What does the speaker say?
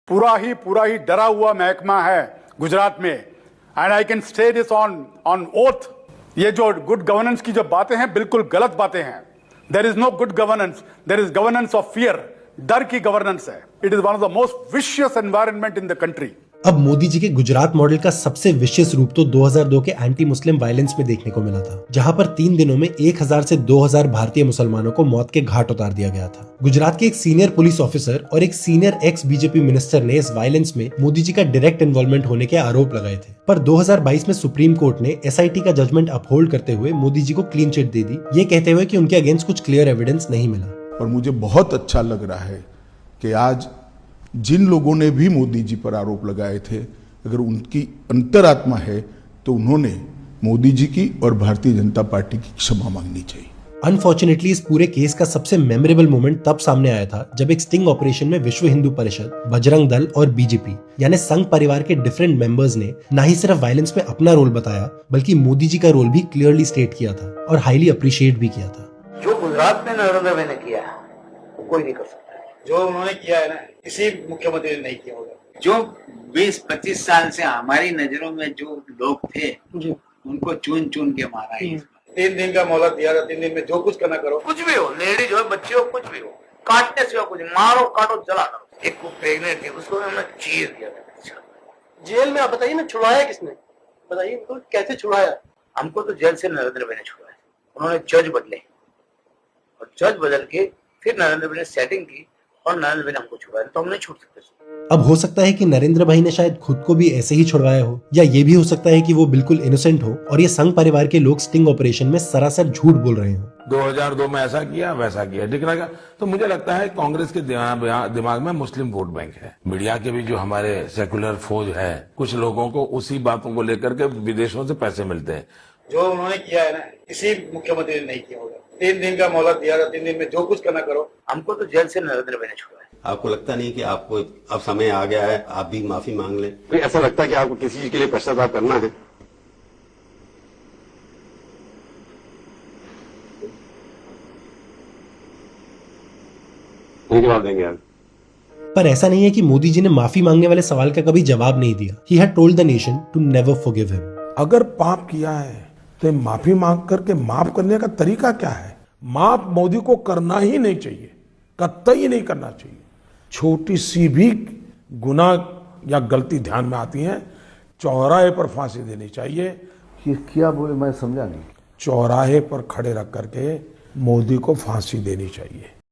पूरा ही डरा हुआ महकमा है गुजरात में। And I can stay this on oath. ये जो गुड गवर्नेंस की जो बातें हैं बिल्कुल गलत बातें हैं। There is no good governance, there is governance of fear. डर की गवर्नेंस है। It is one of the most vicious environment in the country. अब मोदी जी के गुजरात मॉडल का सबसे विशियस रूप तो 2002 के एंटी मुस्लिम वायलेंस में देखने को मिला था, जहां पर 3 दिनों में 1000 से 2000 भारतीय मुसलमानों को मौत के घाट उतार दिया गया था। गुजरात के एक सीनियर पुलिस ऑफिसर और एक सीनियर एक्स बीजेपी मिनिस्टर ने इस वायलेंस में मोदी जी का डायरेक्ट इन्वॉल्वमेंट होने के आरोप लगाए थे, पर 2022 में सुप्रीम कोर्ट ने एसआईटी का जजमेंट अपहोल्ड करते हुए मोदी जी को क्लीन चिट दे दी, ये कहते हुए कि उनके अगेंस्ट कुछ क्लियर एविडेंस नहीं मिला। और मुझे बहुत अच्छा लग रहा है कि आज जिन लोगों ने भी मोदी जी पर आरोप लगाए थे, अगर उनकी अंतरात्मा है तो उन्होंने मोदी जी की और भारतीय जनता पार्टी की क्षमा मांगनी चाहिए। अनफॉर्चुनेटली इस पूरे केस का सबसे मेमोरेबल मोमेंट तब सामने आया था जब एक स्टिंग ऑपरेशन में विश्व हिंदू परिषद, बजरंग दल और बीजेपी यानी संघ परिवार के डिफरेंट मेंबर्स ने न ही सिर्फ वायलेंस में अपना रोल बताया, बल्कि मोदी जी का रोल भी क्लियरली स्टेट किया था और हाईली अप्रिशिएट भी किया था। जो गुजरात में नरेंद्र भाई ने किया वो कोई नहीं कर सकता। जो उन्होंने किया है ना, किसी मुख्यमंत्री ने नहीं किया होगा। जो 20-25 साल से हमारी नजरों में जो लोग थे उनको चुन चुन के मारा है। 3 दिन का मोहलत दिया था, 3 दिन में जो कुछ करना करो। कुछ भी हो, लेडीज हो, बच्चे हो, कुछ भी हो, काटने से कुछ, मारो काटो जला दो। एक को प्रेग्नेंट थी, उसको हमने चीर दिया था जेल में। आप बताइए ना, छुड़वाया किसने? बताइए तो, कैसे छुड़वाया? हमको तो जेल से नरेंद्र भाई ने छुड़वाया। उन्होंने जज बदले और जज बदल के फिर नरेंद्र भाई ने सेटिंग की और नरेंद्र भाई ने हमको छुड़वाया, तो हम नहीं छूट सकते। अब हो सकता है कि नरेंद्र भाई ने शायद खुद को भी ऐसे ही छुड़वाया हो, या ये भी हो सकता है कि वो बिल्कुल इनोसेंट हो और ये संघ परिवार के लोग स्टिंग ऑपरेशन में सरासर झूठ बोल रहे हो। 2002 में ऐसा किया वैसा किया, ठीक लगा। तो मुझे लगता है कांग्रेस के दिमाग में मुस्लिम वोट बैंक है। मीडिया के भी जो हमारे सेकुलर फौज है, कुछ लोगों को उसी बातों को लेकर के विदेशों से पैसे मिलते हैं। जो उन्होंने किया है ना, किसी मुख्यमंत्री ने नहीं किया होगा। 3 दिन का मोहलत दिया था, 3 दिन में जो कुछ करना करो। हमको तो जेल से नरेंद्र भाई ने छुड़वाया। आपको लगता नहीं कि आपको अब समय आ गया है, आप भी माफी मांग लें? ऐसा लगता है कि आपको किसी चीज के लिए पश्चाताप करना है? जवाब देंगे आप? पर ऐसा नहीं है कि मोदी जी ने माफी मांगने वाले सवाल का कभी जवाब नहीं दिया। He had told the nation to never forgive him. अगर पाप किया है तो माफी मांग करके माफ करने का तरीका क्या है? माफ मोदी को करना ही नहीं चाहिए, कतई नहीं करना चाहिए। छोटी सी भी गुनाह या गलती ध्यान में आती है, चौराहे पर फांसी देनी चाहिए। ये क्या बोले, मैं समझा नहीं। चौराहे पर खड़े रख करके मोदी को फांसी देनी चाहिए।